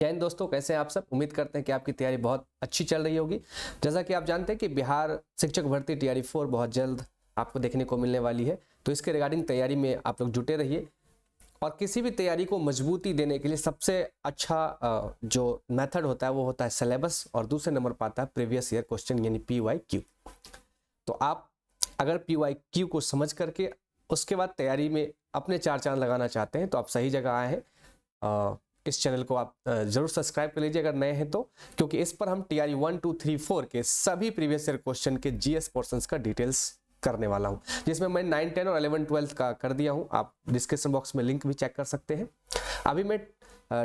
जय हिंद दोस्तों, कैसे हैं आप सब। उम्मीद करते हैं कि आपकी तैयारी बहुत अच्छी चल रही होगी। जैसा कि आप जानते हैं कि बिहार शिक्षक भर्ती टीआरई 4 बहुत जल्द आपको देखने को मिलने वाली है, तो इसके रिगार्डिंग तैयारी में आप लोग जुटे रहिए। और किसी भी तैयारी को मजबूती देने के लिए सबसे अच्छा जो मेथड होता है वो होता है सिलेबस, और दूसरे नंबर पर आता है प्रीवियस ईयर क्वेश्चन यानी PYQ। तो आप अगर PYQ को समझ करके उसके बाद तैयारी में अपने चार चांद लगाना चाहते हैं तो आप सही जगह आए हैं। इस चैनल को आप जरूर सब्सक्राइब कर लीजिए अगर नए हैं तो, क्योंकि इस पर हम TRE 1, 2, 3, 4 के सभी प्रीवियस ईयर क्वेश्चन के GS पोर्शंस का डिटेल्स करने वाला हूं, जिसमें मैं 9, 10 और 11, 12 का कर दिया हूं। आप डिस्क्रिप्शन बॉक्स में लिंक भी चेक कर सकते हैं। अभी मैं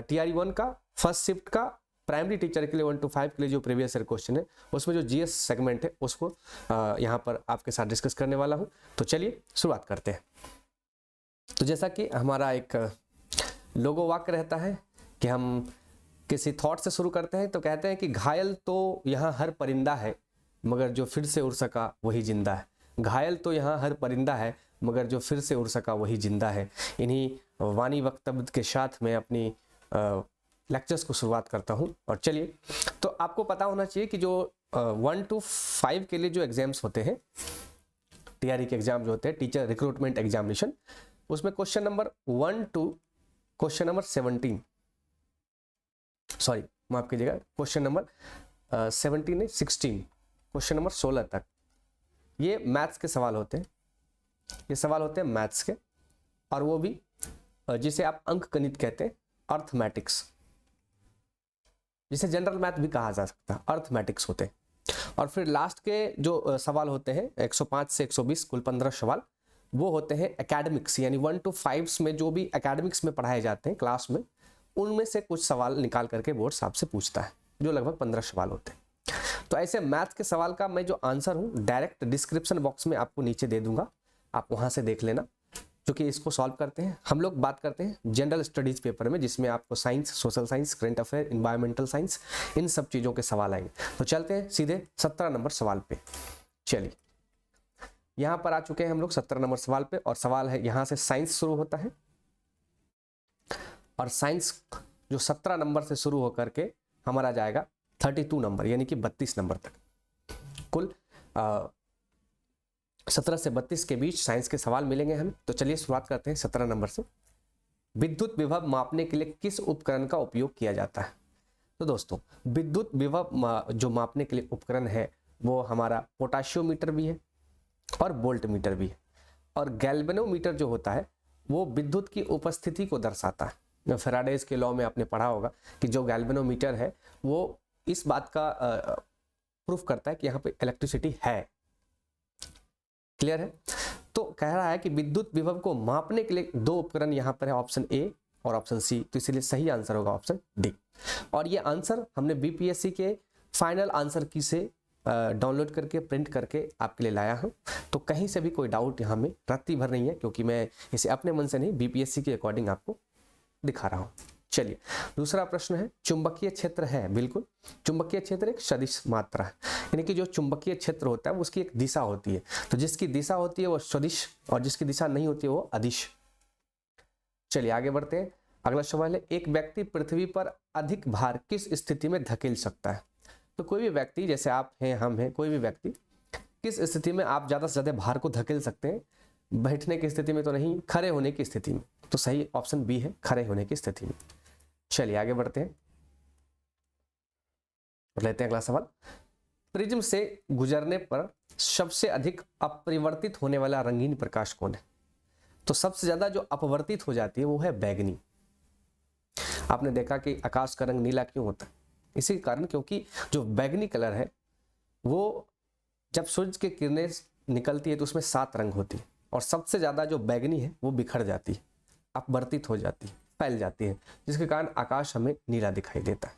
TRE 1 का फर्स्ट शिफ्ट का प्राइमरी टीचर के लिए 1 to 5 के लिए जो प्रीवियस ईयर क्वेश्चन है उसमें जो GS सेगमेंट है उसको यहाँ पर आपके साथ डिस्कस करने वाला हूँ। तो चलिए शुरुआत करते हैं। तो जैसा कि हमारा एक लोगो वाक्य रहता है कि हम किसी थॉट से शुरू करते हैं, तो कहते हैं कि घायल तो यहाँ हर परिंदा है मगर जो फिर से उड़ सका वही जिंदा है। घायल तो यहाँ हर परिंदा है मगर जो फिर से उड़ सका वही जिंदा है। इन्हीं वाणी वक्तव्य के साथ मैं अपनी लेक्चर्स को शुरुआत करता हूँ। और चलिए, तो आपको पता होना चाहिए कि जो 1 to 5 के लिए जो एग्जाम्स होते हैं, TRE के एग्जाम जो होते हैं, टीचर रिक्रूटमेंट एग्जामिनेशन, उसमें question number 1 to question number 17, sorry माफ कीजिएगा, क्वेश्चन नंबर 17 नहीं 16, क्वेश्चन नंबर 16 तक ये मैथ्स के सवाल होते हैं। ये सवाल होते हैं मैथ्स के, और वो भी जिसे आप अंक गणित कहते हैं, अर्थमैटिक्स, जिसे जनरल मैथ भी कहा जा सकता है, अर्थमैटिक्स होते हैं। और फिर लास्ट के जो सवाल होते हैं 105 से 120, कुल 15 सवाल, वो होते हैं एकेडमिक्स, यानी 1 to 5 में जो भी एकेडमिक्स में पढ़ाए जाते हैं क्लास में, उनमें से कुछ सवाल निकाल करके बोर्ड आपसे पूछता है, जो लगभग 15 सवाल होते हैं। तो ऐसे मैथ के सवाल का मैं जो आंसर हूँ डायरेक्ट डिस्क्रिप्शन बॉक्स में आपको नीचे दे दूंगा, आप वहां से देख लेना। क्योंकि इसको सॉल्व करते हैं हम लोग, बात करते हैं जनरल स्टडीज पेपर में, जिसमें आपको science, social science, current affair, environmental science, इन सब चीज़ों के सवाल आएंगे। तो चलते हैं सीधे 17 नंबर सवाल पे। चलिए, यहाँ पर आ चुके हैं हम लोग 17 नंबर सवाल पे, और सवाल है यहाँ से साइंस शुरू होता है, और साइंस जो 17 नंबर से शुरू होकर के हमारा जाएगा 32 नंबर, यानी कि 32 नंबर तक। कुल 17 से 32 के बीच साइंस के सवाल मिलेंगे हमें। तो चलिए शुरुआत करते हैं 17 नंबर से। विद्युत विभव मापने के लिए किस उपकरण का उपयोग किया जाता है? तो दोस्तों, विद्युत विभव जो मापने के लिए उपकरण है वो हमारा पोटाशियोमीटर भी है और वोल्ट मीटर भी है। और गैल्वेनोमीटर जो होता है वो विद्युत की उपस्थिति को दर्शाता है। फैराडेज के लॉ में आपने पढ़ा होगा कि जो गैल्वेनोमीटर है वो इस बात का प्रूफ करता है कि यहाँ पे इलेक्ट्रिसिटी है। क्लियर है? तो कह रहा है कि विद्युत विभव को मापने के लिए दो उपकरण यहाँ पर है, ऑप्शन ए और ऑप्शन सी, तो इसीलिए सही आंसर होगा ऑप्शन डी। और ये आंसर हमने BPSC के फाइनल आंसर की से डाउनलोड करके प्रिंट करके आपके लिए लाया हूँ। तो कहीं से भी कोई डाउट यहाँ में रत्ती भर नहीं है, क्योंकि मैं इसे अपने मन से नहीं, BPSC के अकॉर्डिंग आपको दिखा रहा हूँ। चलिए, दूसरा प्रश्न है, चुंबकीय क्षेत्र है। बिल्कुल, चुंबकीय क्षेत्र एक सदिश मात्रा है, यानी कि जो चुंबकीय क्षेत्र होता है उसकी एक दिशा होती है। तो जिसकी दिशा होती है वो सदिश, और जिसकी दिशा नहीं होती है वो अदिश। चलिए आगे बढ़ते हैं। अगला सवाल है, एक व्यक्ति पृथ्वी पर अधिक भार किस स्थिति में धकेल सकता है? तो कोई भी व्यक्ति, जैसे आप हैं, हम हैं, कोई भी व्यक्ति, किस स्थिति में आप ज्यादा से ज्यादा भार को धकेल सकते हैं? बैठने की स्थिति में तो नहीं, खड़े होने की स्थिति में। तो सही ऑप्शन बी है, खड़े होने की स्थिति में। चलिए आगे बढ़ते हैं और लेते हैं अगला सवाल। प्रिज्म से गुजरने पर सबसे अधिक अपरिवर्तित होने वाला रंगीन प्रकाश कौन है? तो सबसे ज्यादा जो अपवर्तित हो जाती है वो है बैगनी। आपने देखा कि आकाश का रंग नीला क्यों होता है? इसी कारण, क्योंकि जो बैगनी कलर है वो जब सूरज की किरणें निकलती है तो उसमें 7 रंग होती है, और सबसे ज्यादा जो बैगनी है वो बिखर जाती है, अपवर्तित हो जाती है, फैल जाती है, जिसके कारण आकाश हमें नीला दिखाई देता है।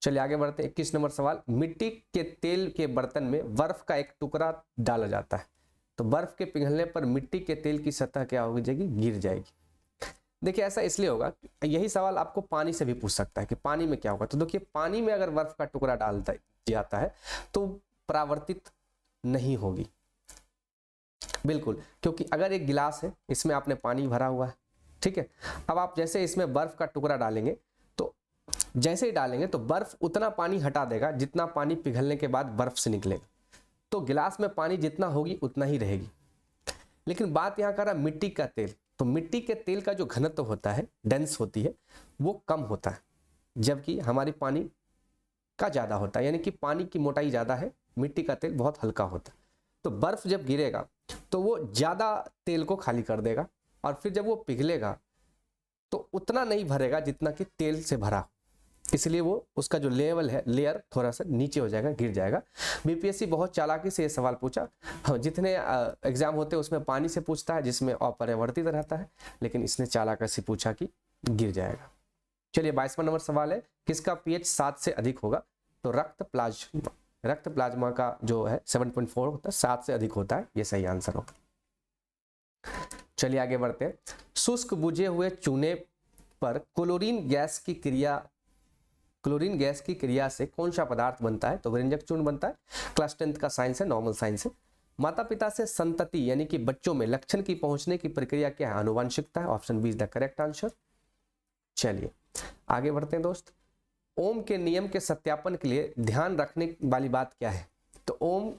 चलिए आगे बढ़ते हैं। 21 नंबर सवाल, मिट्टी के तेल के बर्तन में बर्फ का एक टुकड़ा डाला जाता है, तो बर्फ के पिघलने पर मिट्टी के तेल की सतह क्या हो जाएगी? गिर जाएगी। देखिए, ऐसा इसलिए होगा, यही सवाल आपको पानी से भी पूछ सकता है कि पानी में क्या होगा। तो देखिए, पानी में अगर बर्फ का टुकड़ा डाल जाता है तो परावर्तित नहीं होगी, बिल्कुल, क्योंकि अगर एक गिलास है, इसमें आपने पानी भरा हुआ है, ठीक है, अब आप जैसे इसमें बर्फ का टुकड़ा डालेंगे तो जैसे ही डालेंगे तो बर्फ उतना पानी हटा देगा जितना पानी पिघलने के बाद बर्फ से निकलेगा, तो गिलास में पानी जितना होगी उतना ही रहेगी। लेकिन बात यहाँ कर रहा मिट्टी का तेल, तो मिट्टी के तेल का जो घनत्व होता है, डेंस होती है, वो कम होता है, जबकि हमारी पानी का ज़्यादा होता है, यानी कि पानी की मोटाई ज़्यादा है, मिट्टी का तेल बहुत हल्का होता है। तो बर्फ़ जब गिरेगा तो वो ज़्यादा तेल को खाली कर देगा, और फिर जब वो पिघलेगा तो उतना नहीं भरेगा जितना कि तेल से भरा, इसलिए वो उसका जो लेवल है, लेयर थोड़ा सा नीचे हो जाएगा, गिर जाएगा। बीपीएससी बहुत चालाकी से ये सवाल पूछा। हाँ, जितने एग्जाम होते हैं उसमें पानी से पूछता है, जिसमें अपरिवर्तित रहता है, लेकिन इसने चालाकी से पूछा कि गिर जाएगा। चलिए 22वां नंबर सवाल है, किसका पीएच 7 से अधिक होगा? तो रक्त प्लाज्मा का जो है 7.4 होता है, 7 से अधिक होता है, ये सही आंसर होगा। चलिए आगे बढ़ते हैं। शुष्क बुझे हुए चूने पर क्लोरीन गैस की क्रिया से कौन सा पदार्थ बनता है? तो व्यंजक चूर्ण बनता है। क्लास 10th का साइंस है, नॉर्मल साइंस है। माता पिता से संतति यानी कि बच्चों में लक्षण की पहुंचने की प्रक्रिया क्या है? आनुवांशिकता है। Option B is the correct answer. चलिए आगे बढ़ते हैं दोस्त। ओम के नियम के सत्यापन के लिए ध्यान रखने वाली बात क्या है? तो ओम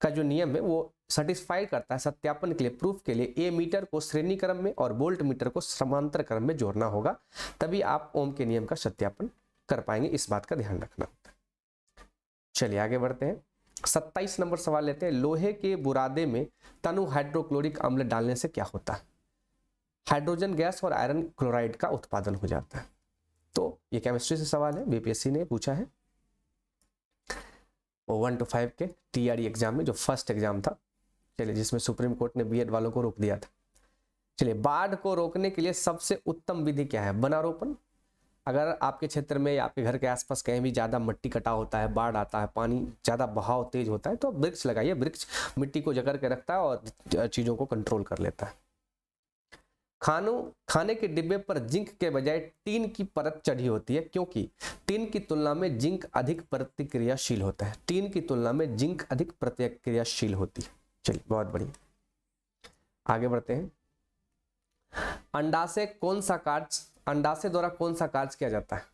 का जो नियम है वो सेटिस्फाई करता है, सत्यापन के लिए, प्रूफ के लिए ए मीटर को श्रेणी क्रम में और वोल्ट मीटर को समांतर क्रम में जोड़ना होगा, तभी आप ओम के नियम का सत्यापन कर पाएंगे, इस बात का ध्यान रखना होता है। चलिए आगे बढ़ते हैं। 27 नंबर सवाल लेते हैं। लोहे के बुरादे में तनु हाइड्रोक्लोरिक अम्ल डालने से क्या होता है? हाइड्रोजन गैस और आयरन क्लोराइड का उत्पादन हो जाता है। तो ये केमिस्ट्री से सवाल है, बीपीएससी ने पूछा है 1 to 5 के टीआरई एग्जाम में, जो फर्स्ट एग्जाम था। चलिए, जिसमें सुप्रीम कोर्ट ने बीएड वालों को रोक दिया था। चलिए, बाढ़ को रोकने के लिए सबसे उत्तम विधि क्या है? वनारोपण। अगर आपके क्षेत्र में या आपके घर के आसपास कहीं भी ज़्यादा मिट्टी कटा होता है, बाढ़ आता है, पानी ज़्यादा बहाव तेज होता है, तो वृक्ष लगाइए। वृक्ष मिट्टी को जकड़ के रखता है और चीज़ों को कंट्रोल कर लेता है। खाने के डिब्बे पर जिंक के बजाय टीन की परत चढ़ी होती है, क्योंकि टीन की तुलना में जिंक अधिक प्रतिक्रियाशील होता है। टीन की तुलना में जिंक अधिक प्रतिक्रियाशील होती है। चलिए, बहुत बढ़िया, आगे बढ़ते हैं। अंडाशय द्वारा कौन सा कार्य किया जाता है?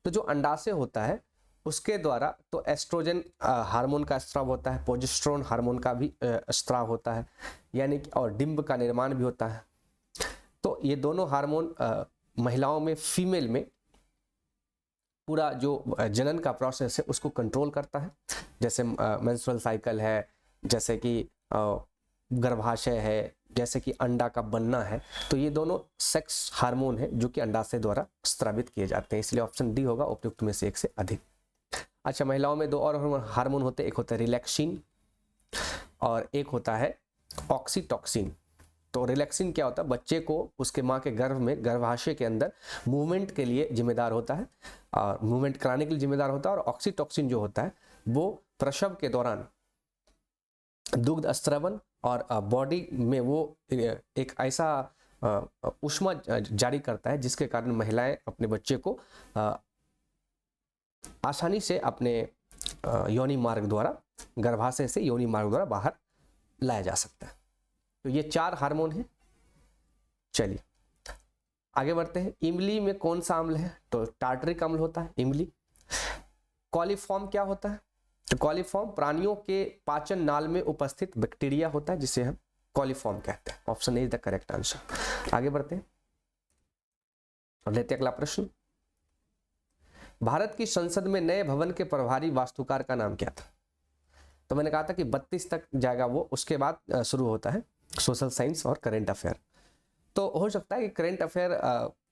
तो जो अंडाशय होता है उसके द्वारा तो एस्ट्रोजन हार्मोन का स्राव होता है, प्रोजेस्टेरोन हार्मोन का भी स्राव होता है, यानी कि और डिंब का निर्माण भी होता है। तो ये दोनों हार्मोन महिलाओं में, फीमेल में पूरा जो जनन का प्रोसेस है उसको कंट्रोल करता है। जैसे मेंस्ट्रुअल साइकिल है, जैसे कि गर्भाशय है, जैसे कि अंडा का बनना है। तो ये दोनों सेक्स हार्मोन है जो कि अंडाशय द्वारा स्रावित किए जाते हैं, इसलिए ऑप्शन डी होगा उपयुक्त में से एक से अधिक। अच्छा, महिलाओं में दो और हार्मोन होते हैं, एक होता है रिलैक्सिन और एक होता है ऑक्सीटॉक्सिन। तो रिलैक्सिन क्या होता है? बच्चे को उसके माँ के गर्भ में, गर्भाशय के अंदर मूवमेंट के लिए जिम्मेदार होता है, और मूवमेंट कराने के लिए जिम्मेदार होता है। और ऑक्सीटॉक्सिन जो होता है वो प्रसव के दौरान दुग्ध स्त्रवण और बॉडी में वो एक ऐसा ऊष्मा जारी करता है जिसके कारण महिलाएं अपने बच्चे को आसानी से अपने योनि मार्ग द्वारा, गर्भाशय से योनि मार्ग द्वारा बाहर लाया जा सकता है। तो ये 4 हार्मोन हैं। चलिए आगे बढ़ते हैं। इमली में कौन सा अम्ल है? तो टार्टरिक अम्ल होता है इमली। कॉलीफॉर्म क्या होता है? तो कॉलीफॉर्म प्राणियों के पाचन नाल में उपस्थित बैक्टीरिया होता है जिसे हम कॉलीफॉर्म कहते हैं। Option A is the correct answer. आगे बढ़ते हैं और लेते हैं अगला प्रश्न। भारत की संसद में नए भवन के प्रभारी वास्तुकार का नाम क्या था? तो मैंने कहा था कि 32 तक जाएगा वो, उसके बाद शुरू होता है सोशल साइंस और करेंट अफेयर। तो हो सकता है कि करेंट अफेयर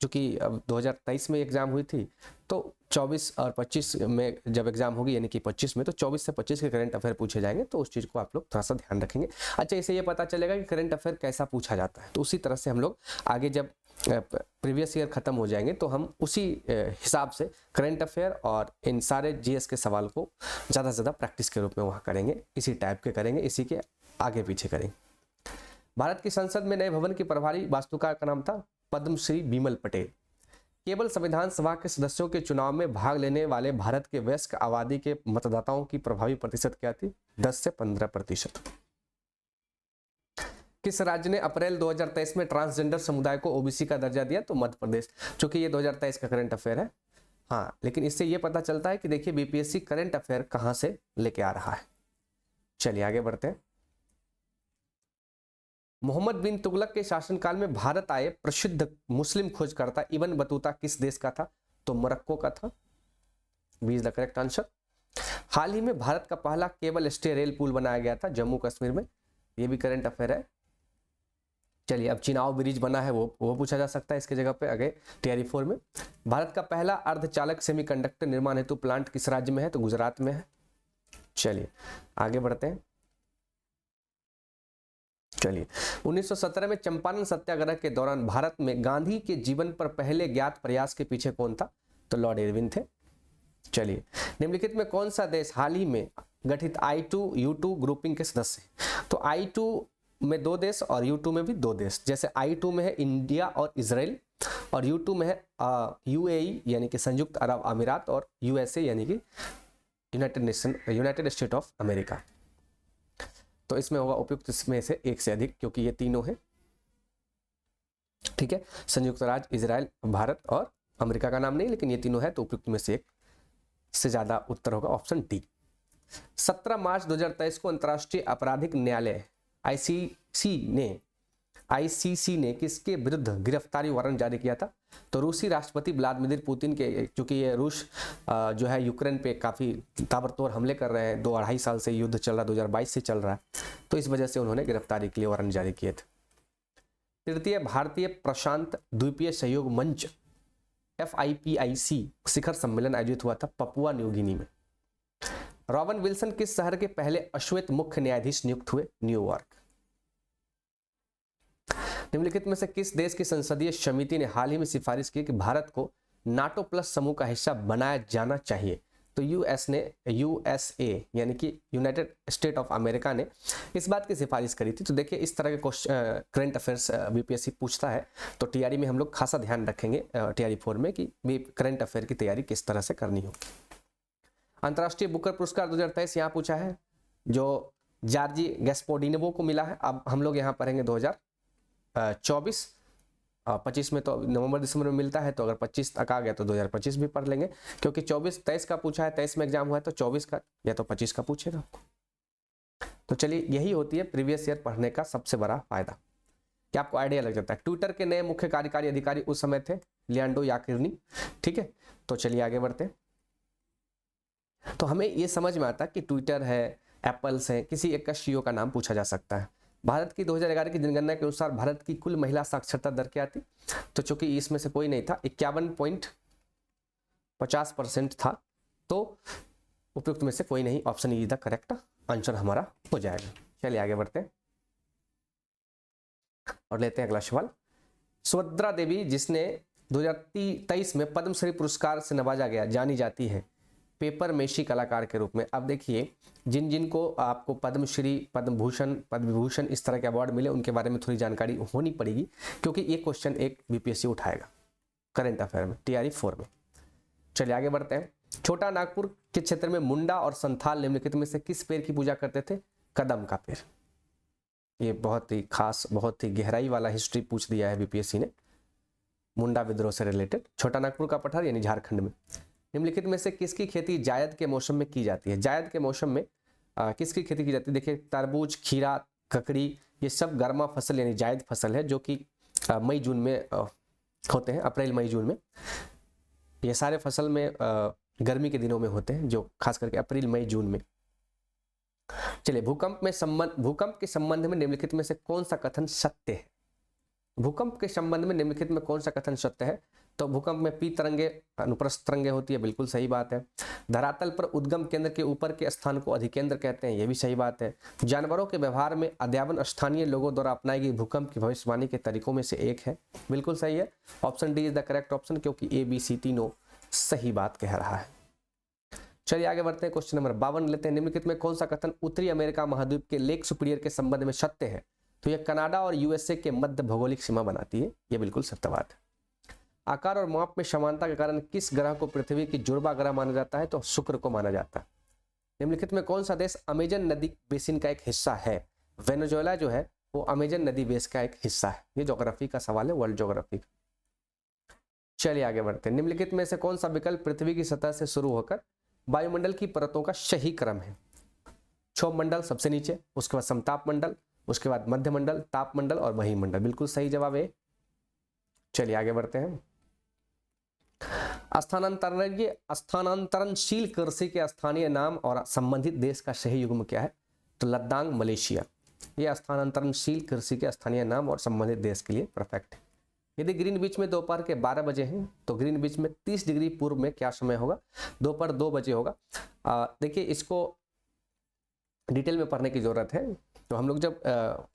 जो कि 2023 में एग्जाम हुई थी, तो 24 और 25 में जब एग्जाम होगी, यानी कि 25 में, तो 24 से 25 के करेंट अफेयर पूछे जाएंगे। तो उस चीज़ को आप लोग थोड़ा सा ध्यान रखेंगे। अच्छा, इससे ये पता चलेगा कि करेंट अफेयर कैसा पूछा जाता है। तो उसी तरह से हम लोग आगे जब प्रीवियस ईयर खत्म हो जाएंगे तो हम उसी हिसाब से करेंट अफेयर और इन सारे जीएस के सवाल को ज़्यादा से ज़्यादा प्रैक्टिस के रूप में वहाँ करेंगे, इसी टाइप के करेंगे, इसी के आगे पीछे करेंगे। भारत की संसद में नए भवन के प्रभारी वास्तुकार का नाम था पद्मश्री बिमल पटेल। केवल संविधान सभा के सदस्यों के चुनाव में भाग लेने वाले भारत के वयस्क आबादी के मतदाताओं की प्रभावी प्रतिशत क्या थी? 10 से 15%। किस राज्य ने अप्रैल 2023 में ट्रांसजेंडर समुदाय को ओबीसी का दर्जा दिया? तो मध्य प्रदेश। चूंकि ये 2023 का करंट अफेयर है, हाँ, लेकिन इससे ये पता चलता है कि देखिए बीपीएससी करंट अफेयर कहाँ से लेके आ रहा है। चलिए आगे बढ़ते हैं। मोहम्मद बिन तुगलक के शासनकाल में भारत आए प्रसिद्ध मुस्लिम खोजकर्ता इब्न बतूता किस देश का था? तो मोरक्को का था। B is the correct answer. हाल ही में भारत का पहला केबल स्टे रेल पुल बनाया गया था जम्मू कश्मीर में, ये भी करंट अफेयर है। चलिए अब चिनाव ब्रिज बना है वो पूछा जा सकता है इसके जगह पे आगे टीआरई 4 में। भारत का पहला अर्धचालक सेमीकंडक्टर निर्माण हेतु प्लांट किस राज्य में है? तो गुजरात में है। चलिए आगे बढ़ते हैं। चलिए 1917 में चंपारण सत्याग्रह के दौरान भारत में गांधी के जीवन पर पहले ज्ञात प्रयास के पीछे कौन था? तो लॉर्ड इरविन थे। चलिए निम्नलिखित में कौन सा देश हाल ही में गठित I2 U2 ग्रुपिंग के सदस्य है? तो I2 में 2 देश और U2 में भी 2 देश। जैसे I2 में है इंडिया और इजराइल, और U2 में है UAE यानी कि संयुक्त अरब अमीरात, और USA यानी कि यूनाइटेड स्टेट ऑफ अमेरिका। तो इसमें होगा उपयुक्त इसमें से एक से अधिक, क्योंकि ये तीनों है। ठीक है, संयुक्त राज्य, इजराइल, भारत और अमेरिका का नाम नहीं, लेकिन ये तीनों है, तो उपयुक्त में से एक से ज्यादा उत्तर होगा ऑप्शन डी। 17 मार्च 2023 को अंतर्राष्ट्रीय आपराधिक न्यायालय आईसीसी ने किसके विरुद्ध गिरफ्तारी वारंट जारी किया था? तो रूसी राष्ट्रपति व्लादिमीर पुतिन के, चूंकि ये रूस जो है यूक्रेन पे काफी ताबड़तोड़ हमले कर रहे हैं, 2-2.5 साल से युद्ध चल रहा, 2022 से चल रहा है, तो इस वजह से उन्होंने गिरफ्तारी के लिए वारंट जारी किए थे। तृतीय भारतीय प्रशांत द्वीपीय सहयोग मंच FIPIC शिखर सम्मेलन आयोजित हुआ था पपुआ न्यू गिनी में। रॉबर्ट विल्सन किस शहर के पहले अश्वेत मुख्य न्यायाधीश नियुक्त हुए? न्यूयॉर्क। निम्नलिखित में से किस देश की संसदीय समिति ने हाल ही में सिफारिश की कि भारत को नाटो प्लस समूह का हिस्सा बनाया जाना चाहिए? तो USA यानी कि यूनाइटेड स्टेट ऑफ अमेरिका ने इस बात की सिफारिश करी थी। तो देखिए इस तरह के करंट अफेयर्स बीपीएससी पूछता है, तो टीआरई में हम लोग खासा ध्यान रखेंगे टीआरई 4 में कि करंट अफेयर की तैयारी किस तरह से करनी होगी। अंतर्राष्ट्रीय बुकर पुरस्कार 2023 यहाँ पूछा है, जो जॉर्जी गैस्पोडिनोवो को मिला है। अब हम लोग यहाँ पढ़ेंगे 2024, 25 में तो नवंबर दिसंबर में मिलता है, तो अगर 25 तक आ गया तो 2025 भी पढ़ लेंगे, क्योंकि 23 का पूछा है, 23 में एग्जाम हुआ है, तो 24 का या तो 25 का पूछेगा। तो चलिए यही होती है प्रीवियस ईयर पढ़ने का सबसे बड़ा फायदा, कि आपको आइडिया लग जाता है। ट्विटर के नए मुख्य कार्यकारी अधिकारी उस समय थे लियांडो याकिर्नी। ठीक है, तो चलिए आगे बढ़ते हैं। तो हमें ये समझ में आता है कि ट्विटर है, एप्पल्स है, किसी एक का CEO का नाम पूछा जा सकता है। भारत की 2011 की जनगणना के अनुसार भारत की कुल महिला साक्षरता दर क्या थी? तो चूंकि इसमें से कोई नहीं था, 51.50% था, तो उपयुक्त में से कोई नहीं, option E the correct answer हमारा हो जाएगा। चलिए आगे बढ़ते हैं और लेते हैं अगला सवाल। सुभद्रा देवी, जिसने 2023 में पद्मश्री पुरस्कार से नवाजा गया, जानी जाती है पेपर मेशी कलाकार के रूप में। अब देखिए जिन जिन को आपको पद्मश्री, पद्म भूषण, पद्म विभूषण इस तरह के अवार्ड मिले, उनके बारे में थोड़ी जानकारी होनी पड़ेगी, क्योंकि ये क्वेश्चन एक बीपीएससी उठाएगा करंट अफेयर में टीआरई 4 में। चलिए आगे बढ़ते हैं। छोटा नागपुर के क्षेत्र में मुंडा और संथाल निम्नलिखित में से किस पेड़ की पूजा करते थे? कदम का पेड़। ये बहुत ही खास, बहुत ही गहराई वाला हिस्ट्री पूछ दिया है बीपीएससी ने मुंडा विद्रोह से रिलेटेड। छोटा नागपुर का पठार यानी झारखंड में। निम्नलिखित में से किसकी खेती जायद के मौसम में की जाती है? जायद के मौसम में किसकी खेती की जाती है? देखिए तरबूज, खीरा, ककड़ी, ये सब गर्मा फसल यानी जायद फसल है, जो कि मई जून में होते हैं, अप्रैल मई जून में। ये सारे फसल में गर्मी के दिनों में होते हैं, जो खास करके अप्रैल मई जून में। चलिए भूकंप के संबंध में निम्नलिखित में से कौन सा कथन सत्य है? भूकंप के संबंध में निम्नलिखित में कौन सा कथन सत्य है? तो भूकंप में पी तरंगे अनुप्रस्थ तरंगे होती है, बिल्कुल सही बात है। धरातल पर उद्गम केंद्र के ऊपर के स्थान को अधिकेंद्र कहते हैं, यह भी सही बात है। जानवरों के व्यवहार में अद्यतन स्थानीय लोगों द्वारा अपनाई गई भूकंप की भविष्यवाणी के तरीकों में से एक है, बिल्कुल सही है। Option D is the correct option, क्योंकि ABC तीनों सही बात कह रहा है। चलिए आगे बढ़ते हैं, क्वेश्चन नंबर 52 लेते हैं। निम्नलिखित में कौन सा कथन उत्तरी अमेरिका महाद्वीप के लेक सुपीरियर के संबंध में सत्य है? तो यह कनाडा और USA के मध्य भौगोलिक सीमा बनाती है, यह बिल्कुल सत्य बात है। आकार और माप में समानता के कारण किस ग्रह को पृथ्वी की जुड़वा ग्रह माना जाता है? तो शुक्र को माना जाता है। निम्नलिखित में कौन सा देश अमेजन नदी बेसिन का एक हिस्सा है? वेनेजुएला जो है वो अमेजन नदी बेस का एक हिस्सा है। ये ज्योग्राफी का सवाल है, वर्ल्ड ज्योग्राफी का। चलिए आगे बढ़ते हैं। निम्नलिखित में से कौन सा विकल्प पृथ्वी की सतह से शुरू होकर वायुमंडल की परतों का सही क्रम है? क्षोभ मंडल सबसे नीचे, उसके बाद समताप मंडल, उसके बाद मध्य मंडल, ताप मंडल और वही बिल्कुल सही जवाब है। चलिए आगे बढ़ते हैं। स्थानांतरणशील कृषि के स्थानीय नाम और संबंधित देश का सही युग्म क्या है? तो लद्दाख मलेशिया। यह स्थानांतरणशील कृषि के स्थानीय नाम और संबंधित देश के लिए परफेक्ट है। यदि ग्रीन बीच में दोपहर के 12 बजे हैं तो ग्रीन बीच में 30 डिग्री पूर्व में क्या समय होगा? दोपहर 2 बजे होगा। देखिए इसको डिटेल में पढ़ने की जरूरत है। तो हम लोग जब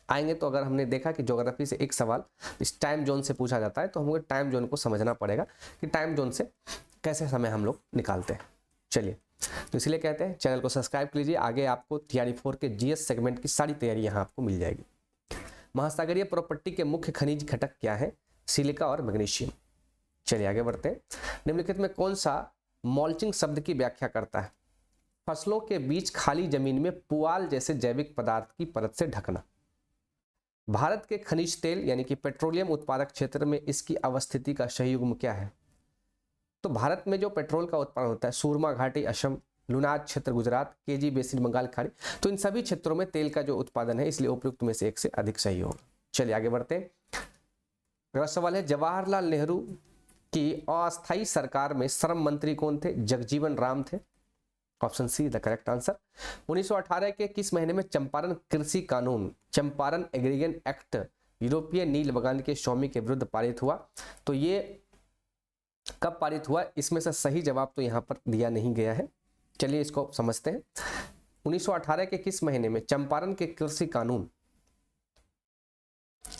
आएंगे तो अगर हमने देखा कि ज्योग्राफी से एक सवाल इस टाइम जोन से पूछा जाता है तो हमको टाइम जोन को समझना पड़ेगा कि टाइम जोन से कैसे समय हम लोग निकालते हैं। चलिए, तो इसलिए कहते हैं चैनल को सब्सक्राइब कीजिए। आगे आपको TRE 4 के GS सेगमेंट की सारी तैयारी यहाँ आपको मिल जाएगी। महासागरीय प्रॉपर्टी के मुख्य खनिज घटक क्या है? सिलिका और मैग्नीशियम। चलिए आगे बढ़ते हैं। निम्नलिखित में कौन सा मल्चिंग शब्द की व्याख्या करता है? फसलों के बीच खाली जमीन में पुआल जैसे जैविक पदार्थ की परत से ढकना। भारत के खनिज तेल यानी कि पेट्रोलियम उत्पादक क्षेत्र में इसकी अवस्थिति का सही युग्म क्या है? तो भारत में जो पेट्रोल का उत्पादन होता है, सूरमा घाटी असम, लुनाज क्षेत्र गुजरात, केजी बेसिन बंगाल खाड़ी, तो इन सभी क्षेत्रों में तेल का जो उत्पादन है, इसलिए उपयुक्त में से एक से अधिक सही होगा। चलिए आगे बढ़ते हैं। अगला सवाल है, जवाहरलाल नेहरू की अस्थायी सरकार में श्रम मंत्री कौन थे? जगजीवन राम थे। Option see the correct answer. 1918 के किस महीने में चंपारण कृषि कानून, चंपारण एग्रीगेशन एक्ट यूरोपीय नील बगान के स्वामी के विरुद्ध पारित हुआ? तो ये कब पारित हुआ? इसमें से सही जवाब तो यहाँ पर दिया नहीं गया है। चलिए इसको समझते हैं। 1918 के किस महीने में चंपारण के कृषि कानून,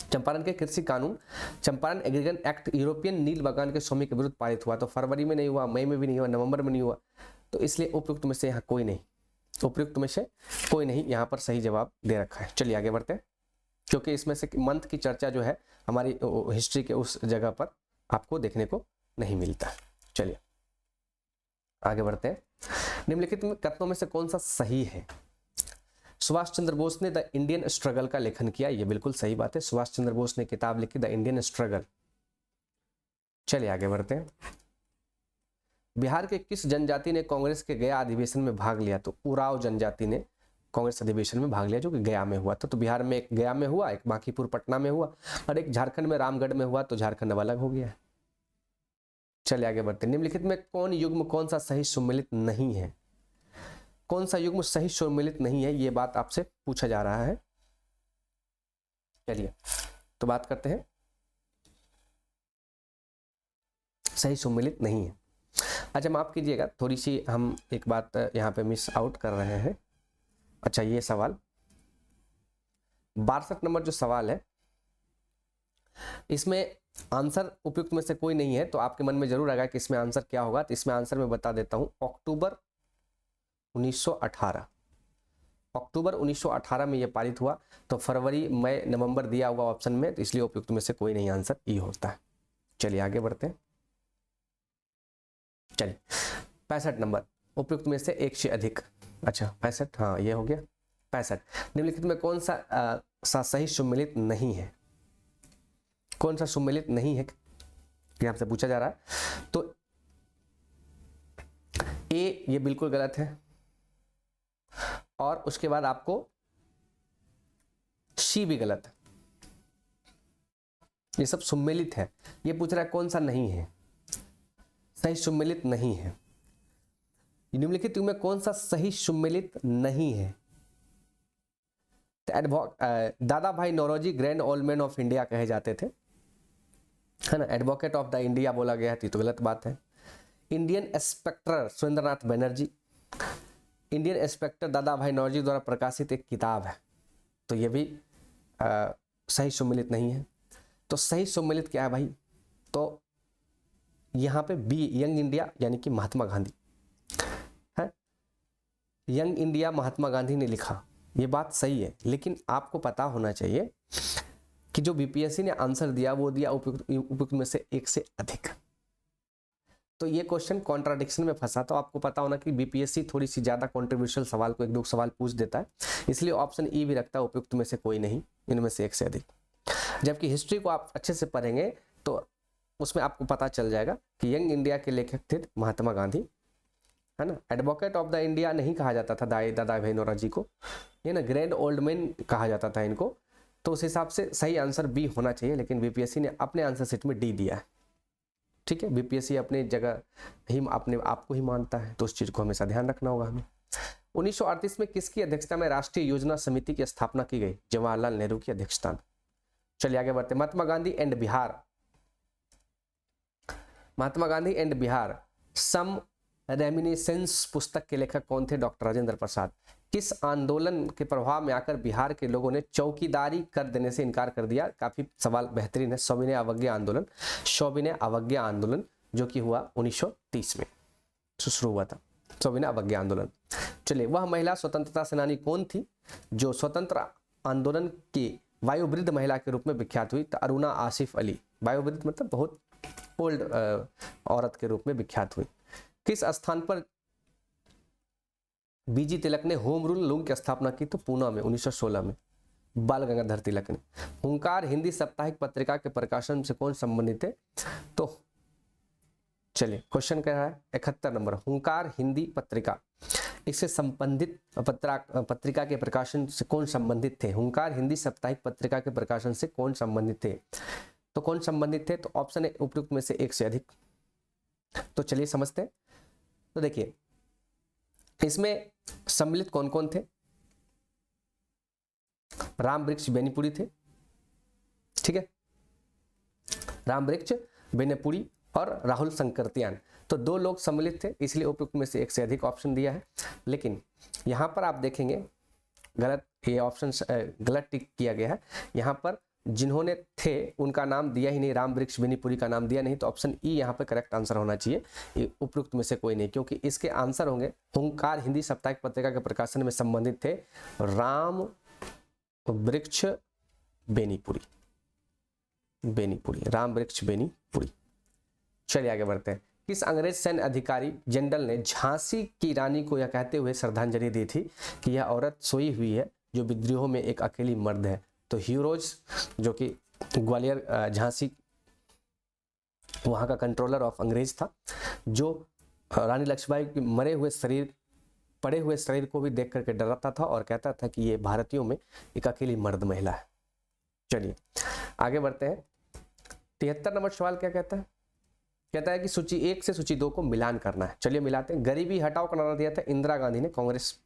चंपारण एग्रीगेशन एक्ट यूरोपियन नील बगान के स्वामी के विरुद्ध पारित हुआ? तो फरवरी में नहीं हुआ, मई में भी नहीं हुआ, नवंबर में नहीं हुआ, तो इसलिए उपयुक्त में से यहाँ कोई नहीं, उपयुक्त में से कोई नहीं यहाँ पर सही जवाब दे रखा है। चलिए आगे बढ़ते हैं, क्योंकि इसमें से मंथ की चर्चा जो है हमारी हिस्ट्री के उस जगह पर आपको देखने को नहीं मिलता है। चलिए आगे बढ़ते हैं। निम्नलिखित कथनों में से कौन सा सही है? सुभाष चंद्र बोस ने द इंडियन स्ट्रगल का लेखन किया। ये बिल्कुल सही बात है, सुभाष चंद्र बोस ने किताब लिखी द इंडियन स्ट्रगल। चलिए आगे बढ़ते हैं। बिहार के किस जनजाति ने कांग्रेस के गया अधिवेशन में भाग लिया? तो उराव जनजाति ने कांग्रेस अधिवेशन में भाग लिया, जो कि गया में हुआ था। तो बिहार में एक गया में हुआ, एक बांकीपुर पटना में हुआ, और एक झारखंड में रामगढ़ में हुआ, तो झारखंड अब अलग हो गया है। चलिए आगे बढ़ते हैं। निम्नलिखित में कौन युग्म कौन सा सही सुमेलित नहीं है? कौन सा युग्म सही सुमेलित नहीं है, ये बात आपसे पूछा जा रहा है। चलिए तो बात करते हैं। सही सुमेलित नहीं है। अच्छा माफ कीजिएगा, थोड़ी सी हम एक बात यहाँ पे मिस आउट कर रहे हैं। अच्छा ये सवाल 62 नंबर जो सवाल है, इसमें आंसर उपयुक्त में से कोई नहीं है, तो आपके मन में जरूर आएगा कि इसमें आंसर क्या होगा। तो इसमें आंसर मैं बता देता हूं, अक्टूबर 1918। अक्टूबर 1918 में ये पारित हुआ। तो फरवरी मई नवंबर दिया हुआ ऑप्शन में, तो इसलिए उपयुक्त में से कोई नहीं, आंसर ई होता है। चलिए आगे बढ़ते हैं। चलिए 65 नंबर, उपयुक्त में से एक से अधिक। अच्छा 65, हाँ ये हो गया 65। निम्नलिखित में कौन सा सही सुमेलित नहीं है? कौन सा सुमेलित नहीं है ये आपसे पूछा जा रहा है। तो ए ये बिल्कुल गलत है, और उसके बाद आपको सी भी गलत है। ये सब सुमेलित है। ये पूछ रहा है कौन सा नहीं है, सही सुमेलित नहीं है। निम्नलिखित में कौन सा सही सुमेलित नहीं है? Dadabhai Naoroji grand old man of India कहे जाते थे, है ना। एडवोकेट ऑफ द इंडिया बोला गया है, तो गलत बात है। Indian inspector Surendranath Banerjee, Indian inspector दादा भाई नौरोजी द्वारा प्रकाशित एक किताब है, तो ये भी सही सुमेलित नहीं है। तो सही सुमेलित क्या है भाई? तो यहाँ पे बी यंग इंडिया यानी कि महात्मा गांधी है। यंग इंडिया महात्मा गांधी ने लिखा, ये बात सही है, लेकिन आपको पता होना चाहिए कि जो बीपीएससी ने आंसर दिया वो दिया उपयुक्त में से एक से अधिक। तो ये क्वेश्चन कॉन्ट्राडिक्शन में फंसा। तो आपको पता होना कि बीपीएससी थोड़ी सी ज्यादा कॉन्ट्रोवर्शियल सवाल को एक दो सवाल पूछ देता है, इसलिए ऑप्शन ई भी रखता है उपयुक्त में से कोई नहीं, इनमें से एक से अधिक। जबकि हिस्ट्री को आप अच्छे से पढ़ेंगे तो उसमें आपको पता चल जाएगा कि यंग इंडिया के लेखक थे महात्मा गांधी, है ना। एडवोकेट ऑफ द इंडिया नहीं कहा जाता था दादा भैनोरा जी को, ये ना ग्रैंड ओल्ड मैन कहा जाता था इनको। तो उस हिसाब से सही आंसर बी होना चाहिए, लेकिन बीपीएससी ने अपने आंसर शीट में डी दिया है। ठीक है, बीपीएससी अपनी जगह ही अपने आप को ही मानता है, तो उस चीज को हमेशा ध्यान रखना होगा हमें। 1938 में किसकी अध्यक्षता में राष्ट्रीय योजना समिति की स्थापना की गई? जवाहरलाल नेहरू की अध्यक्षता में। चलिए आगे बढ़ते हैं। Mahatma Gandhi and Bihar, Mahatma Gandhi and Bihar some reminiscence पुस्तक के लेखक कौन थे? डॉक्टर राजेंद्र प्रसाद। किस आंदोलन के प्रभाव में आकर बिहार के लोगों ने चौकीदारी कर देने से इनकार कर दिया? काफी सवाल बेहतरीन है। सविनय अवज्ञा आंदोलन, सविनय अवज्ञा आंदोलन जो कि हुआ 1930 में शुरू हुआ था, सविनय अवज्ञा आंदोलन। चलिए, वह महिला स्वतंत्रता सेनानी कौन थी जो स्वतंत्र आंदोलन की वायुवृद्ध महिला के रूप में विख्यात हुई? तो अरुणा आसिफ अली। वायुवृद्ध मतलब बहुत ओल्ड औरत के रूप में विख्यात हुई। किस स्थान पर बीजी तिलक ने होम रूल लॉ की स्थापना की? तो पूना में 1916 में बाल गंगाधर तिलक ने। हुंकार हिंदी साप्ताहिक पत्रिका के प्रकाशन से कौन संबंधित थे? तो चलिए क्वेश्चन क्या है 71 नंबर, हुंकार हिंदी पत्रिका, इससे संबंधित पत्रिका के प्रकाशन से कौन संबंधित थे? हुंकार हिंदी साप्ताहिक पत्रिका के प्रकाशन से कौन संबंधित थे? तो कौन संबंधित थे? तो ऑप्शन है उपयुक्त में से एक से अधिक। तो चलिए समझते हैं। तो देखिए इसमें सम्मिलित कौन कौन थे? राम वृक्ष बेनीपुरी थे, ठीक है, राम वृक्ष बेनीपुरी और राहुल संकरतियान। तो 2 लोग सम्मिलित थे, इसलिए उपयुक्त में से एक से अधिक ऑप्शन दिया है। लेकिन यहां पर आप देखेंगे गलत, ये ऑप्शन गलत टिक किया गया है। यहां पर जिन्होंने थे उनका नाम दिया ही नहीं, राम वृक्ष बेनीपुरी का नाम दिया नहीं। तो ऑप्शन ई यहाँ पे करेक्ट आंसर होना चाहिए, ये उपयुक्त में से कोई नहीं, क्योंकि इसके आंसर होंगे हुंकार हिंदी साप्ताहिक पत्रिका के प्रकाशन में संबंधित थे राम वृक्ष बेनीपुरी, राम वृक्ष बेनीपुरी। चलिए आगे बढ़ते हैं। किस अंग्रेज सैन्य अधिकारी जनरल ने झांसी की रानी को यह कहते हुए श्रद्धांजलि दी थी कि यह औरत सोई हुई है जो विद्रोह में एक अकेली मर्द है? तो ह्यूरोज जो कि ग्वालियर झांसी वहां का कंट्रोलर ऑफ अंग्रेज था, जो रानी लक्ष्मीबाई के मरे हुए शरीर, पड़े हुए शरीर को भी देख करके डराता था और कहता था कि ये भारतीयों में एक अकेली मर्द महिला है। चलिए आगे बढ़ते हैं। 73 नंबर सवाल क्या कहता है? कहता है कि सूची 1 से सूची 2 को मिलान करना है। चलिए मिलाते हैं। गरीबी हटाओ का नारा दिया था इंदिरा गांधी ने, कांग्रेस।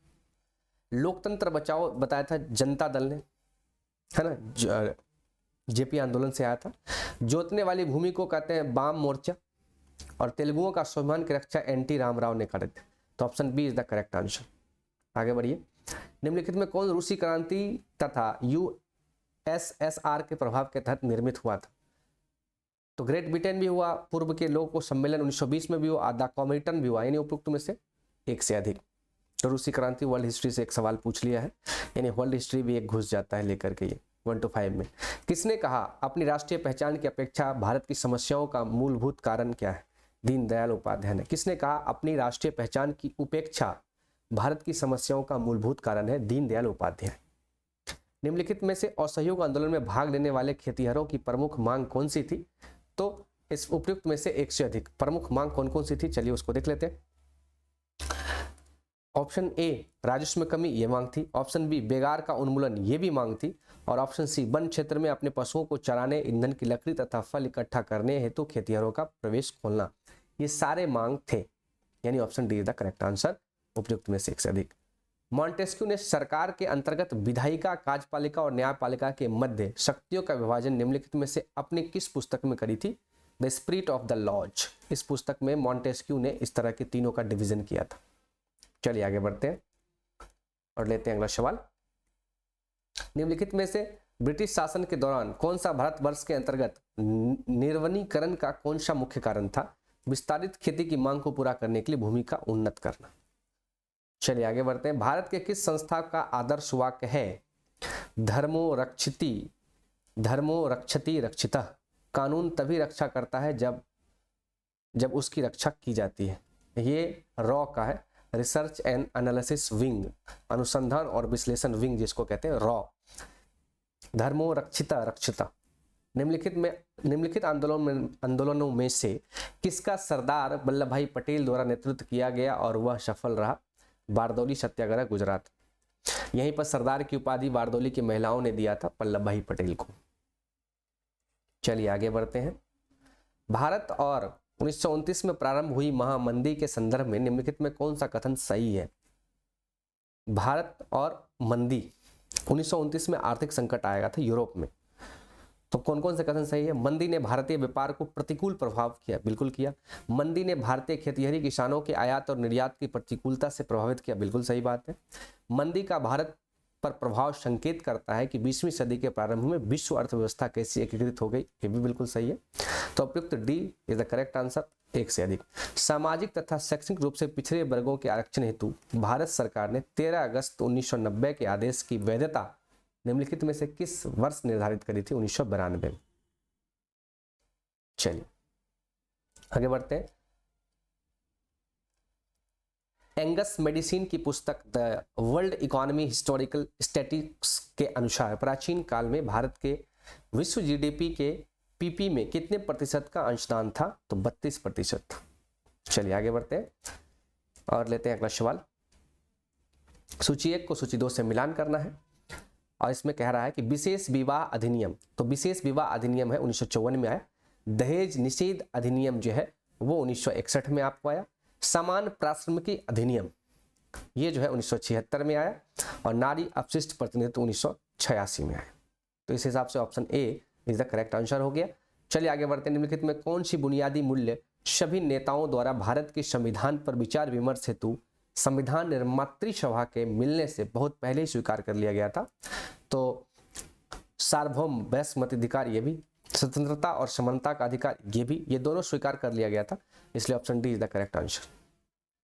लोकतंत्र बचाओ बताया था जनता दल ने, है ना, जेपी आंदोलन से आया था। जोतने वाली भूमि को कहते हैं वाम मोर्चा, और तेलुगुओं का स्वाभिमान की रक्षा एनटी रामाराव ने करी थी। तो option B is the correct answer. आगे बढ़िए। निम्नलिखित में कौन रूसी क्रांति तथा यूएसएसआर के प्रभाव के तहत निर्मित हुआ था? तो ग्रेट ब्रिटेन भी हुआ, पूर्व के लोगों को सम्मेलन 1920 में भी हुआ, द कॉमिटन भी हुआ, यानी उपयुक्त में से एक से अधिक। तो रूसी क्रांति वर्ल्ड हिस्ट्री से एक सवाल पूछ लिया है, यानी वर्ल्ड हिस्ट्री भी एक घुस जाता है लेकर के ये 1 to 5 में। किसने कहा अपनी राष्ट्रीय पहचान की अपेक्षा भारत की समस्याओं का मूलभूत कारण क्या है? दीनदयाल उपाध्याय ने। किसने कहा अपनी राष्ट्रीय पहचान की उपेक्षा भारत की समस्याओं का मूलभूत कारण है? दीनदयाल उपाध्याय। निम्नलिखित में से असहयोग आंदोलन में भाग लेने वाले खेतिहरों की प्रमुख मांग कौन सी थी? तो इस उपयुक्त में से एक से अधिक प्रमुख मांग कौन कौन सी थी? चलिए उसको देख लेते हैं। ऑप्शन ए राजस्व में कमी, ये मांग थी। ऑप्शन बी बेगार का उन्मूलन, ये भी मांग थी। और ऑप्शन सी वन क्षेत्र में अपने पशुओं को चराने, ईंधन की लकड़ी तथा फल इकट्ठा करने हेतु खेतिहरों का प्रवेश खोलना, ये सारे मांग थे, यानी option D is the correct answer, उपयुक्त में से एक से अधिक। मॉन्टेस्क्यू ने सरकार के अंतर्गत विधायिका, कार्यपालिका और न्यायपालिका के मध्य शक्तियों का विभाजन निम्नलिखित में से अपनी किस पुस्तक में करी थी? The spirit of the laws. इस पुस्तक में मॉन्टेस्क्यू ने इस तरह के तीनों का डिवीजन किया था। चलिए आगे बढ़ते हैं और लेते हैं अगला सवाल। निम्नलिखित में से ब्रिटिश शासन के दौरान कौन सा भारतवर्ष के अंतर्गत निर्वनीकरण का कौन सा मुख्य कारण था? विस्तारित खेती की मांग को पूरा करने के लिए भूमि का उन्नत करना। चलिए आगे बढ़ते हैं। भारत के किस संस्था का आदर्श वाक्य है? धर्मो रक्षति रक्षितः। कानून तभी रक्षा करता है जब उसकी रक्षा की जाती है। ये रॉ का है, रिसर्च एंड एनालिसिस विंग, अनुसंधान और विश्लेषण विंग जिसको कहते हैं रॉ। धर्मो रक्षिता रक्षिता, निम्नलिखित आंदोलनों में से किसका सरदार वल्लभ भाई पटेल द्वारा नेतृत्व किया गया और वह सफल रहा? बारदौली सत्याग्रह, गुजरात। यहीं पर सरदार की उपाधि बारदौली की महिलाओं ने दिया था वल्लभ भाई पटेल को। चलिए आगे बढ़ते हैं। भारत और 1929 में प्रारंभ हुई महामंदी के संदर्भ में निम्नलिखित में कौन सा कथन सही है? भारत और मंदी, 1929 में आर्थिक संकट आएगा था यूरोप में, तो कौन कौन से कथन सही है? मंदी ने भारतीय व्यापार को प्रतिकूल प्रभाव किया, बिल्कुल किया। मंदी ने भारतीय खेतिहरी किसानों के आयात और निर्यात की प्रतिकूलता से प्रभावित किया, बिल्कुल सही बात है। मंदी का भारत पर प्रभाव संकेत करता है कि 20वीं सदी के प्रारंभ में विश्व अर्थव्यवस्था कैसे एकीकृत हो गई, ये भी बिल्कुल सही है। तो उपयुक्त D is the correct answer, एक से अधिक। सामाजिक तथा शैक्षणिक रूप से पिछड़े वर्गों के आरक्षण हेतु भारत सरकार ने 13 अगस्त 1990 के आदेश की वैधता निम्नलिखित में से किस वर्ष निर्धारित करी थी? 1992 में। चलिए आगे बढ़ते हैं। एंगस मेडिसिन की पुस्तक the world economy historical statistics के अनुसार प्राचीन काल में भारत के विश्व जीडीपी के पीपी में कितने प्रतिशत का अंशदान था? तो 32%। चलिए आगे बढ़ते हैं और लेते हैं अगला सवाल। सूची 1 को सूची 2 से मिलान करना है और इसमें कह रहा है कि विशेष विवाह अधिनियम, तो विशेष विवाह अधिनियम है 1954 में आया। दहेज निषेध अधिनियम जो है वो 1961 में आपको आया। समान प्राश्रमिकी अधिनियम ये जो है 1976 में आया और नारी अपशिष्ट प्रतिनिधित्व 1986 में आया। तो इस हिसाब से option A is the correct answer हो गया। चलिए आगे बढ़ते हैं। निम्नलिखित में कौन सी बुनियादी मूल्य सभी नेताओं द्वारा भारत के संविधान पर विचार विमर्श हेतु संविधान निर्मात्री सभा के मिलने से बहुत पहले ही स्वीकार कर लिया गया था? तो सार्वभौम वैश्य मताधिकार, ये भी स्वतंत्रता और समानता का अधिकार, ये भी, ये दोनों स्वीकार कर लिया गया था, इसलिए option D is the correct answer.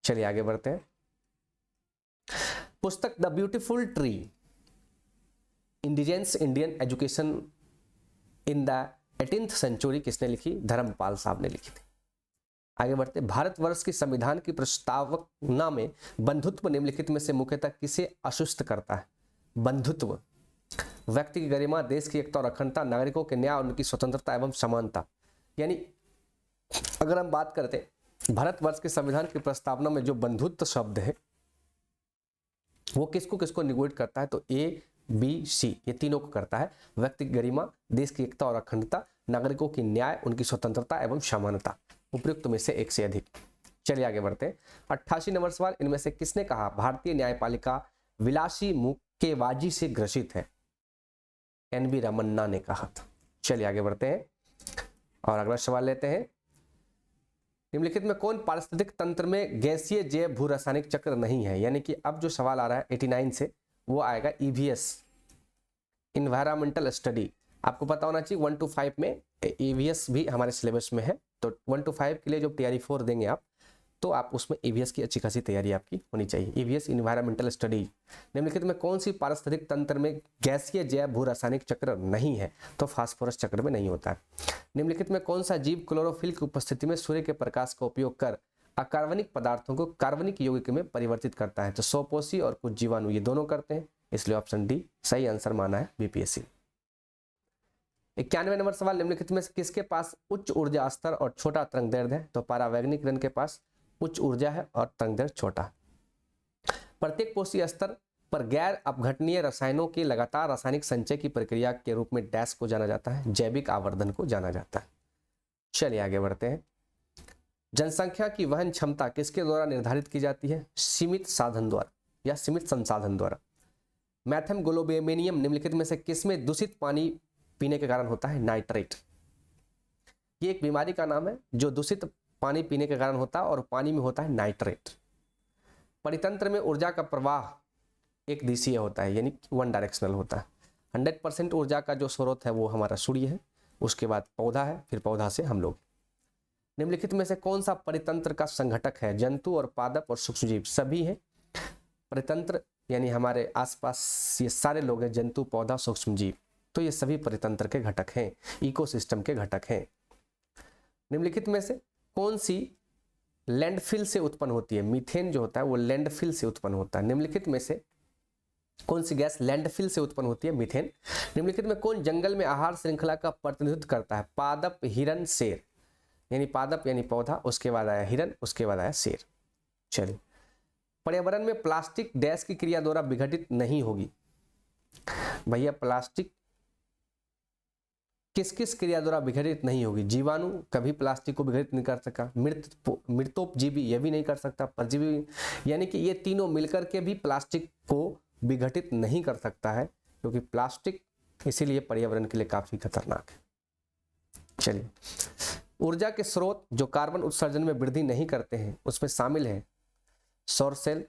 चलिए आगे बढ़ते हैं। पुस्तक the beautiful tree indigenous Indian education in the 18th century किसने लिखी? धर्मपाल साहब ने लिखी थी। आगे बढ़ते। भारतवर्ष की संविधान की प्रस्तावना में बंधुत्व निम्नलिखित में से मुख्यतः किसे आश्वस्त करता है? बंधुत्व व्यक्ति की गरिमा, देश की एकता और अखंडता, नागरिकों के न्याय और उनकी स्वतंत्रता एवं समानता। यानी अगर हम बात करते हैं भारतवर्ष के संविधान की प्रस्तावना में जो बंधुत्व शब्द है वो किसको किसको निगोट करता है? तो ए बी सी ये तीनों को करता है। व्यक्ति की गरिमा, देश की एकता और अखंडता, नागरिकों की न्याय, उनकी स्वतंत्रता एवं समानता। उपयुक्त में से एक से अधिक। चलिए आगे बढ़ते हैं। 88 नंबर सवाल। इनमें से किसने कहा भारतीय न्यायपालिका विलासी मुक्केबाजी से ग्रसित है? एन.वी. रमन्ना ने कहा था। चलिए आगे बढ़ते हैं और अगला सवाल लेते हैं। निम्नलिखित में कौन पारिस्थितिक तंत्र में गैसीय जैव भू रासायनिक चक्र नहीं है? यानी कि अब जो सवाल आ रहा है 89 से वो आएगा ईवीएस, इन्वायरमेंटल स्टडी। आपको पता होना चाहिए 1 to 5 में ईवीएस भी हमारे सिलेबस में है, तो 1 to 5 के लिए जो तैयारी 4 देंगे आप, तो आप उसमें ईवीएस की अच्छी खासी तैयारी आपकी होनी चाहिए। EVS environmental study. निम्नलिखित में कौन सी पारिस्थितिक तंत्र में गैसीय जैव भू रासायनिक चक्र नहीं है? तो फास्फोरस चक्र में नहीं होता है। निम्नलिखित में कौन सा जीव क्लोरोफिल की उपस्थिति में सूर्य के प्रकाश का उपयोग कर अकार्बनिक पदार्थों को कार्बनिक यौगिक में परिवर्तित करता है? तो सोपोसी और कुछ जीवाणु ये दोनों करते हैं, इसलिए ऑप्शन डी सही आंसर माना है बीपीएससी। 91 नंबर सवाल। निम्नलिखित में से किसके पास उच्च ऊर्जा स्तर और छोटा तरंगदैर्ध्य है? तो परावैज्ञानिक रन के पास उच्च ऊर्जा है और तरंगदैर्ध्य छोटा। प्रत्येक कोशीय स्तर पर गैर अपघटनीय रसायनों के लगातार रासायनिक संचय की प्रक्रिया के रूप में डैश को जाना जाता है, जैविक आवर्धन को जाना जाता है। चलिए आगे बढ़ते हैं। जनसंख्या की वहन क्षमता किसके द्वारा निर्धारित की जाती है? सीमित साधन द्वारा या सीमित संसाधन द्वारा। मैथम ग्लोबेमिनियम निम्नलिखित में से किसमें दूषित पानी पीने के कारण होता है? नाइट्रेट। ये एक बीमारी का नाम है जो दूषित पानी पीने के कारण होता है और पानी में होता है नाइट्रेट। परितंत्र में ऊर्जा का प्रवाह एक दिशीय होता है, यानी 1 डायरेक्शनल होता है। 100% ऊर्जा का जो स्रोत है वो हमारा सूर्य है, उसके बाद पौधा है, फिर पौधा से हम लोग। निम्नलिखित में से कौन सा परितंत्र का संघटक है? जंतु और पादप और सूक्ष्मजीव सभी हैं। परितंत्र यानी हमारे आसपास ये सारे लोग हैं, जंतु, पौधा, सूक्ष्मजीव, तो ये सभी परितंत्र के घटक हैं, इकोसिस्टम के घटक हैं। निम्नलिखित में से कौन सी लैंडफिल से उत्पन्न होती है? मीथेन जो होता है वो लैंडफिल से उत्पन्न होता है। निम्नलिखित में से कौन सी गैस लैंडफिल से उत्पन्न होती है? मीथेन। निम्नलिखित में कौन जंगल में आहार श्रृंखला का प्रतिनिधित्व करता है? पादप, हिरन, शेर। यानी पादप यानी पौधा, उसके बाद आया हिरन, उसके बाद आया शेर। चलिए, पर्यावरण में प्लास्टिक डैश की क्रिया द्वारा विघटित नहीं होगी। भैया प्लास्टिक किस किस क्रिया द्वारा विघटित नहीं होगी? जीवाणु कभी प्लास्टिक को विघटित नहीं कर सका, मृतोपजीवी यह भी नहीं कर सकता, परजीवी, यानी कि ये तीनों मिलकर के भी प्लास्टिक को विघटित नहीं कर सकता है, क्योंकि प्लास्टिक इसीलिए पर्यावरण के लिए काफी खतरनाक है। चलिए, ऊर्जा के स्रोत जो कार्बन उत्सर्जन में वृद्धि नहीं करते हैं उसमें शामिल है सौर सेल,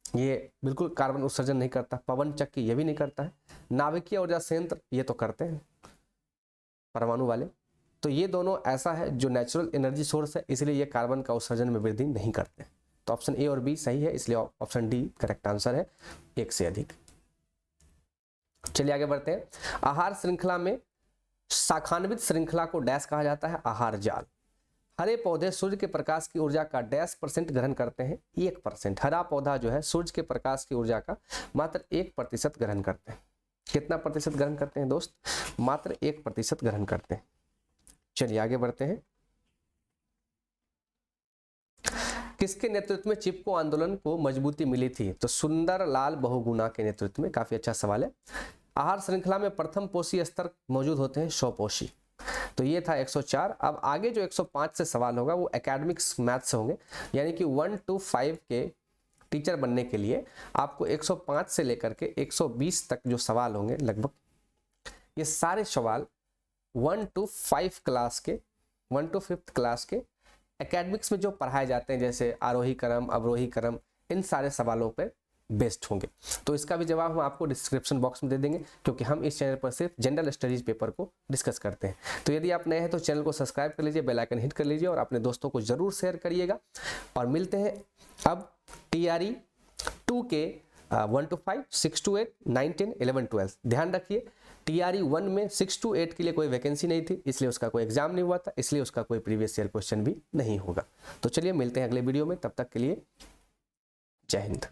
ये बिल्कुल कार्बन उत्सर्जन नहीं करता। पवन चक्की ये भी नहीं करता है। नाभिकीय ऊर्जा संयंत्र ये तो करते हैं, परमाणु वाले। तो ये दोनों ऐसा है जो नेचुरल एनर्जी सोर्स है, इसलिए ये कार्बन का उत्सर्जन में वृद्धि नहीं करते। तो ऑप्शन ए और बी सही है, इसलिए ऑप्शन डी करेक्ट आंसर है, एक से अधिक। चलिए आगे बढ़ते हैं। आहार श्रृंखला में शाखान्वित श्रृंखला को डैश कहा जाता है? आहार जाल। हरे पौधे सूर्य के प्रकाश की ऊर्जा का डैश % ग्रहण करते हैं? 1%। हरा पौधा जो है सूर्य के प्रकाश की ऊर्जा का मात्र 1% ग्रहण करते हैं। कितना प्रतिशत ग्रहण करते हैं दोस्त? मात्र 1% ग्रहण करते हैं। चलिए आगे बढ़ते हैं। किसके नेतृत्व में चिपको आंदोलन को मजबूती मिली थी? तो सुंदर लाल बहुगुणा के नेतृत्व में। काफी अच्छा सवाल है। आहार श्रृंखला में प्रथम पोषी स्तर मौजूद होते हैं 100 पोषी। तो ये था 104। अब आगे जो 105 से सवाल होगा वो एकेडमिक्स मैथ से होंगे, यानी कि 1 to 5 के टीचर बनने के लिए आपको 105 से लेकर के 120 तक जो सवाल होंगे लगभग, ये सारे सवाल 1 to 5 क्लास के, 1 to 5th क्लास के एकेडमिक्स में जो पढ़ाए जाते हैं, जैसे आरोही क्रम, अवरोही क्रम, इन सारे सवालों पे बेस्ड होंगे। तो इसका भी जवाब हम आपको डिस्क्रिप्शन बॉक्स में दे देंगे, क्योंकि हम इस चैनल पर सिर्फ जनरल स्टडीज पेपर को डिस्कस करते हैं। तो यदि आप नए हैं तो चैनल को सब्सक्राइब कर लीजिए, बेल आइकन हिट कर लीजिए और अपने दोस्तों को जरूर शेयर करिएगा। और मिलते हैं अब TRE 2 के 1 to 5, 6 to 8, 9, 10, 11, 12। ध्यान रखिए, TRE 1 में 6 to 8 के लिए कोई वैकेंसी नहीं थी, इसलिए उसका कोई एग्जाम नहीं हुआ था, इसलिए उसका कोई प्रीवियस ईयर क्वेश्चन भी नहीं होगा। तो चलिए मिलते हैं अगले वीडियो में, तब तक के लिए जय हिंद।